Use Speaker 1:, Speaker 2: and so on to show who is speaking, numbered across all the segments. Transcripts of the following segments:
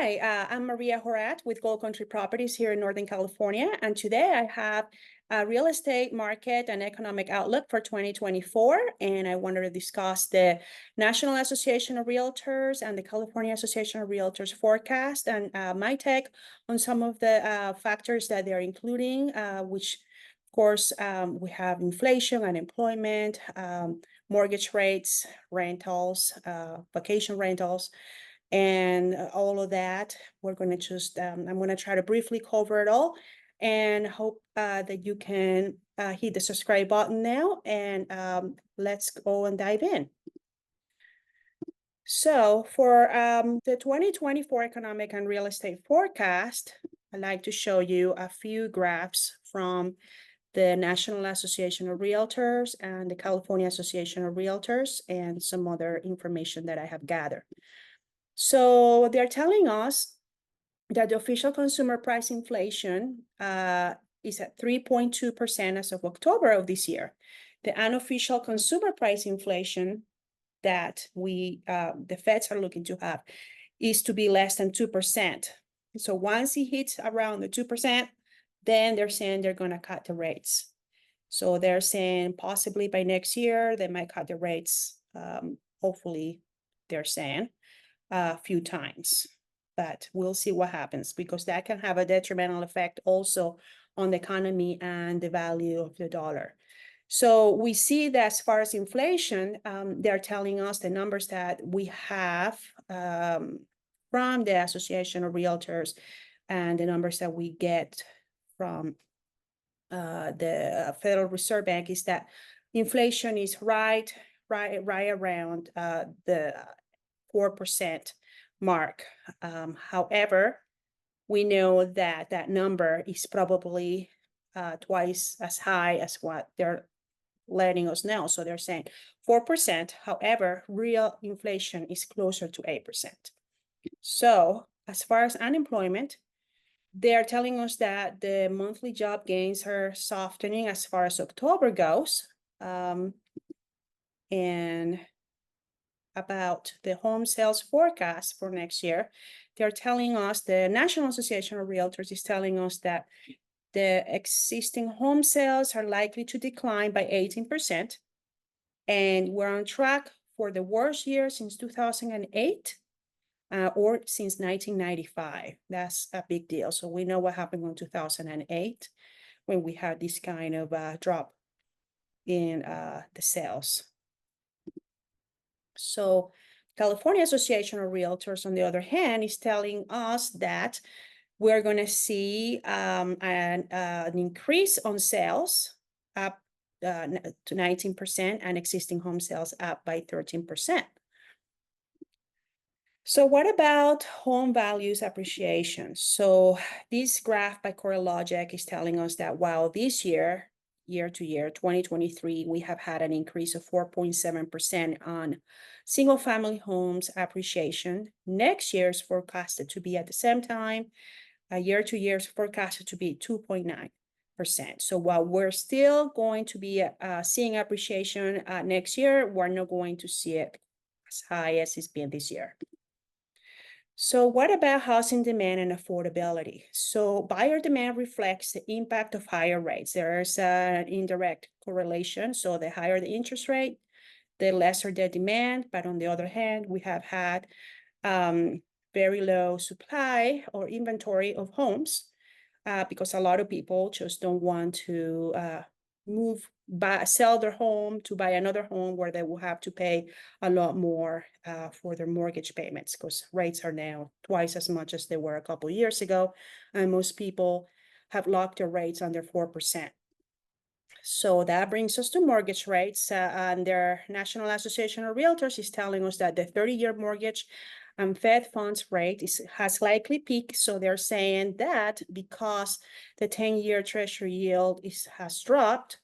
Speaker 1: Hi, I'm Maria Horat with Gold Country Properties here in Northern California. And today I have a real estate market and economic outlook for 2024. And I wanted to discuss the National Association of Realtors and the California Association of Realtors forecast and my take on some of the factors that they're including, which of course, we have inflation, unemployment, mortgage rates, rentals, vacation rentals, and all of that. We're going to just, I'm going to try to briefly cover it all and hope that you can hit the subscribe button now, and let's go and dive in. So for the 2024 economic and real estate forecast, I'd like to show you a few graphs from the National Association of Realtors and the California Association of Realtors and some other information that I have gathered. So they're telling us that the official consumer price inflation is at 3.2% as of October of this year. The unofficial consumer price inflation that the feds are looking to have is to be less than 2%. So once it hits around the 2%, then they're saying they're going to cut the rates. So they're saying possibly by next year, they might cut the rates. Hopefully, they're saying a few times, but we'll see what happens, because that can have a detrimental effect also on the economy and the value of the dollar. So we see that as far as inflation, they're telling us the numbers that we have from the Association of Realtors and the numbers that we get from the Federal Reserve Bank is that inflation is right around the 4% mark. However, we know that that number is probably twice as high as what they're letting us know. So they're saying 4%. However, real inflation is closer to 8%. So as far as unemployment, they're telling us that the monthly job gains are softening as far as October goes. And about the home sales forecast for next year, they're telling us, the National Association of Realtors is telling us that the existing home sales are likely to decline by 18%. And we're on track for the worst year since 2008. Or since 1995. That's a big deal. So we know what happened in 2008 when we had this kind of drop in the sales. So California Association of Realtors, on the other hand, is telling us that we're going to see an increase on sales up to 19% and existing home sales up by 13%. So what about home values appreciation? So this graph by CoreLogic is telling us that while this year to year, 2023, we have had an increase of 4.7% on single family homes appreciation. Next year is forecasted to be at the same time. Year to year is forecasted to be 2.9%. So while we're still going to be seeing appreciation next year, we're not going to see it as high as it's been this year. So what about housing demand and affordability? So buyer demand reflects the impact of higher rates. There's an indirect correlation. So the higher the interest rate, the lesser the demand. But on the other hand, we have had very low supply or inventory of homes because a lot of people just don't want to sell their home to buy another home where they will have to pay a lot more for their mortgage payments, because rates are now twice as much as they were a couple of years ago, and most people have locked their rates under 4%. So that brings us to mortgage rates, and their National Association of Realtors is telling us that the 30-year mortgage and Fed funds rate has likely peaked. So they're saying that because the 10-year Treasury yield has dropped,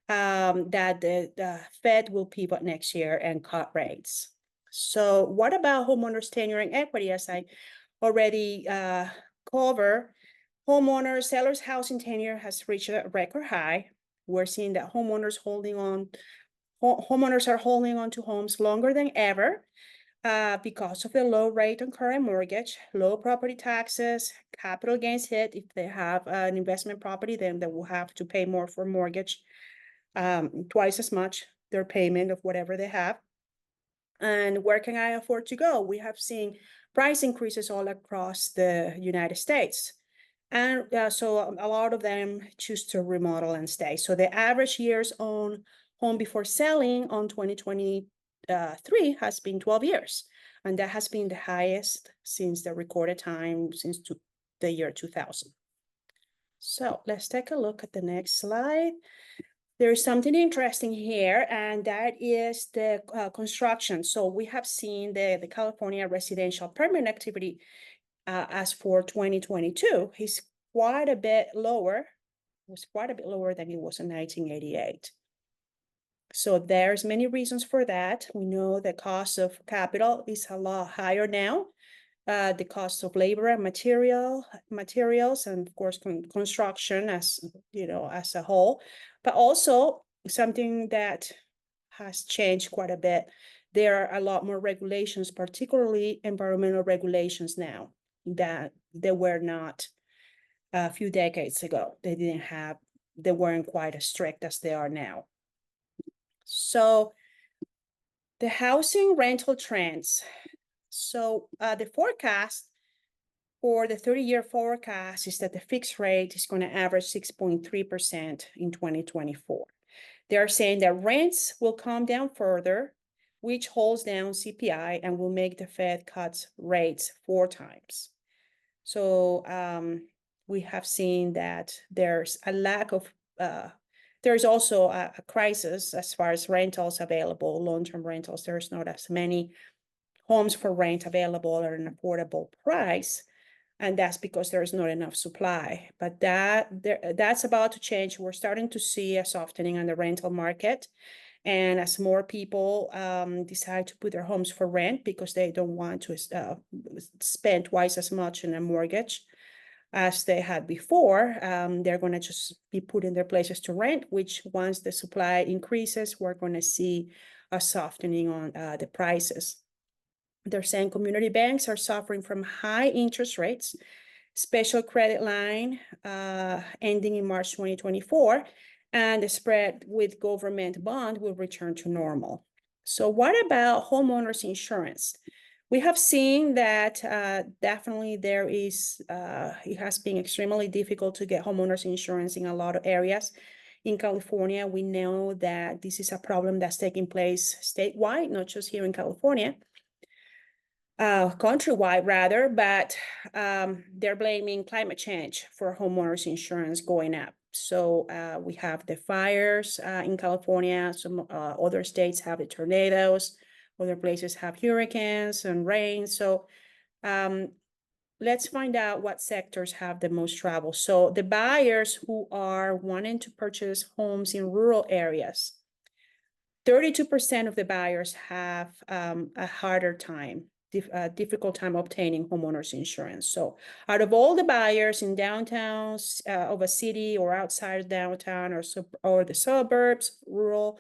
Speaker 1: that the Fed will pivot next year and cut rates. So what about homeowners' tenure and equity? As I already covered, sellers' housing tenure has reached a record high. We're seeing that homeowners are holding on to homes longer than ever. because of the low rate on current mortgage, low property taxes, capital gains hit. If they have an investment property, then they will have to pay more for mortgage, twice as much their payment of whatever they have. And where can I afford to go? We have seen price increases all across the United States. And so a lot of them choose to remodel and stay. So the average years on home before selling on 2023 has been 12 years. And that has been the highest since the recorded time since the year 2000. So let's take a look at the next slide. There's something interesting here, and that is the construction. So we have seen the California residential permit activity as for 2022 is quite a bit lower. It was quite a bit lower than it was in 1988. So there's many reasons for that. We know the cost of capital is a lot higher now. The cost of labor and materials, and of course construction as as a whole, but also something that has changed quite a bit. There are a lot more regulations, particularly environmental regulations now, that they were not a few decades ago. They weren't quite as strict as they are now. So the housing rental trends. So the forecast for the 30-year forecast is that the fixed rate is going to average 6.3% in 2024. They're saying that rents will come down further, which holds down CPI and will make the Fed cuts rates 4 times. So we have seen that there's a lack of, there's also a crisis as far as rentals available, long-term rentals. There's not as many homes for rent available at an affordable price, and that's because there is not enough supply. But that's about to change. We're starting to see a softening on the rental market, and as more people decide to put their homes for rent because they don't want to spend twice as much in a mortgage as they had before, they're going to just be put in their places to rent, which once the supply increases, we're going to see a softening on the prices. They're saying community banks are suffering from high interest rates, special credit line ending in March 2024, and the spread with government bond will return to normal. So what about homeowners insurance? We have seen that definitely there is, it has been extremely difficult to get homeowners insurance in a lot of areas. In California, we know that this is a problem that's taking place statewide, not just here in California. Countrywide rather, but they're blaming climate change for homeowners insurance going up. So we have the fires in California. Some other states have the tornadoes. Other places have hurricanes and rain. So let's find out what sectors have the most trouble. So the buyers who are wanting to purchase homes in rural areas, 32% of the buyers have a harder time, difficult time obtaining homeowners insurance. So out of all the buyers in downtowns of a city or outside downtown or the suburbs, rural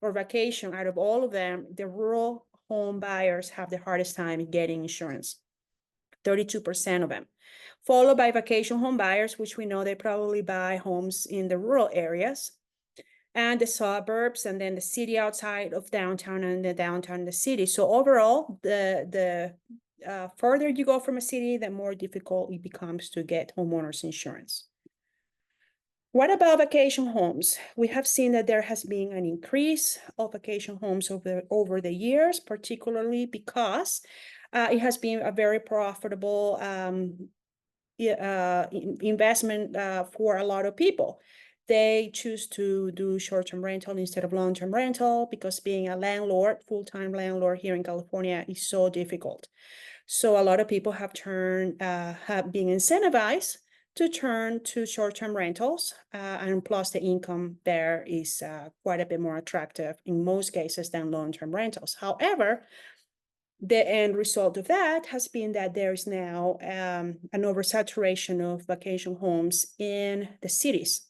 Speaker 1: or vacation, out of all of them, the rural home buyers have the hardest time getting insurance, 32% of them, followed by vacation home buyers, which we know they probably buy homes in the rural areas, and the suburbs, and then the city outside of downtown, and the downtown in the city. So overall, the further you go from a city, the more difficult it becomes to get homeowners insurance. What about vacation homes? We have seen that there has been an increase of vacation homes over the years, particularly because it has been a very profitable investment for a lot of people. They choose to do short-term rental instead of long-term rental because being a landlord, full-time landlord here in California is so difficult. So a lot of people have been incentivized to turn to short-term rentals, and plus the income there is quite a bit more attractive in most cases than long-term rentals. However, the end result of that has been that there is now an oversaturation of vacation homes in the cities.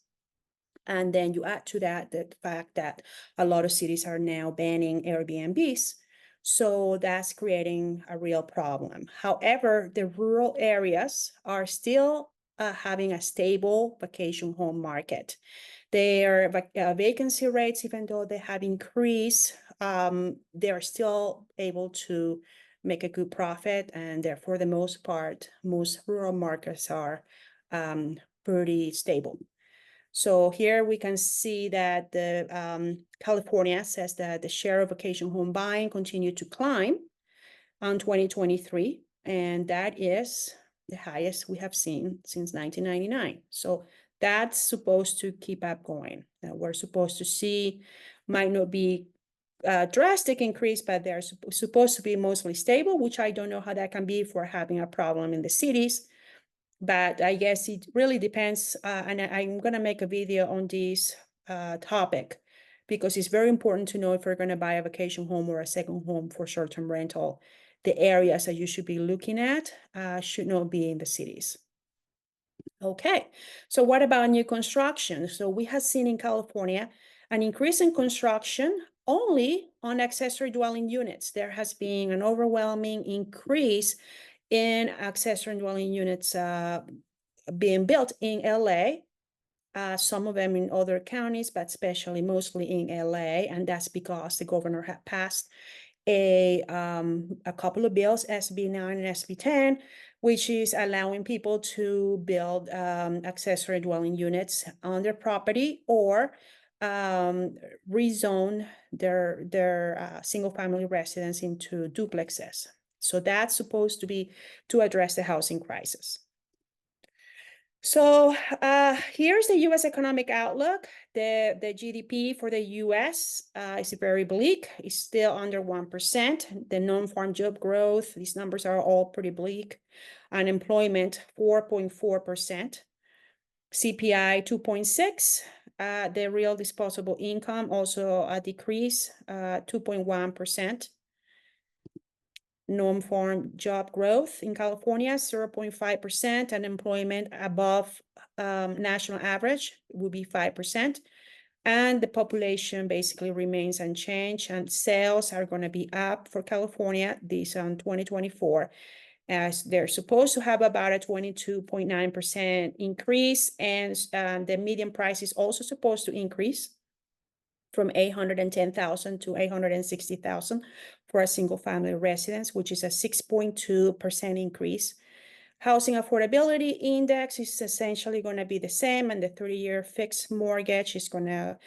Speaker 1: And then you add to that the fact that a lot of cities are now banning Airbnbs. So that's creating a real problem. However, the rural areas are still having a stable vacation home market. Their vacancy rates, even though they have increased, they are still able to make a good profit, and for the most part, most rural markets are pretty stable. So here we can see that the California says that the share of vacation home buying continued to climb on 2023, and that is the highest we have seen since 1999. So that's supposed to keep up going. We're supposed to see, might not be a drastic increase, but they're supposed to be mostly stable, which I don't know how that can be if we're having a problem in the cities. But I guess it really depends, and I'm going to make a video on this topic, because it's very important to know if we're going to buy a vacation home or a second home for short-term rental. The areas that you should be looking at should not be in the cities. Okay, so what about new construction? So we have seen in California an increase in construction only on accessory dwelling units. There has been an overwhelming increase in accessory dwelling units being built in LA, some of them in other counties, but especially mostly in LA. And that's because the governor had passed a couple of bills, SB 9 and SB 10, which is allowing people to build accessory dwelling units on their property, or rezone their single family residence into duplexes. So that's supposed to be to address the housing crisis. So here's the U.S. economic outlook. The GDP for the U.S. Is very bleak. It's still under 1%. The non-farm job growth, these numbers are all pretty bleak. Unemployment, 4.4%. CPI, 2.6%. The real disposable income also a decrease, 2.1%. Non-farm job growth in California, 0.5%. Unemployment above national average would be 5%. And the population basically remains unchanged, and sales are going to be up for California this on 2024, as they're supposed to have about a 22.9% increase, and the median price is also supposed to increase from $810,000 to $860,000 for a single family residence, which is a 6.2% increase. Housing affordability index is essentially going to be the same, and the 30-year fixed mortgage is going to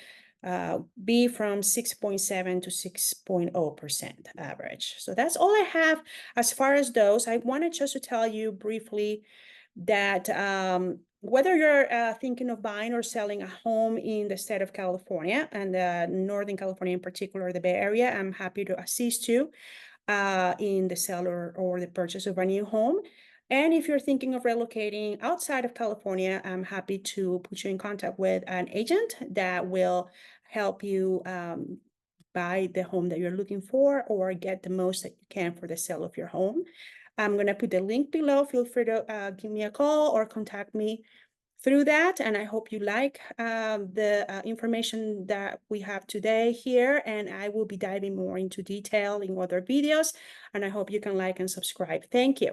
Speaker 1: be from 6.7 to 6.0% average. So that's all I have as far as those. I wanted just to tell you briefly that whether you're thinking of buying or selling a home in the state of California, and Northern California in particular, the Bay Area, I'm happy to assist you in the sale or the purchase of a new home. And if you're thinking of relocating outside of California, I'm happy to put you in contact with an agent that will help you buy the home that you're looking for, or get the most that you can for the sale of your home. I'm going to put the link below. Feel free to give me a call or contact me through that. And I hope you like the information that we have today here. And I will be diving more into detail in other videos. And I hope you can like and subscribe. Thank you.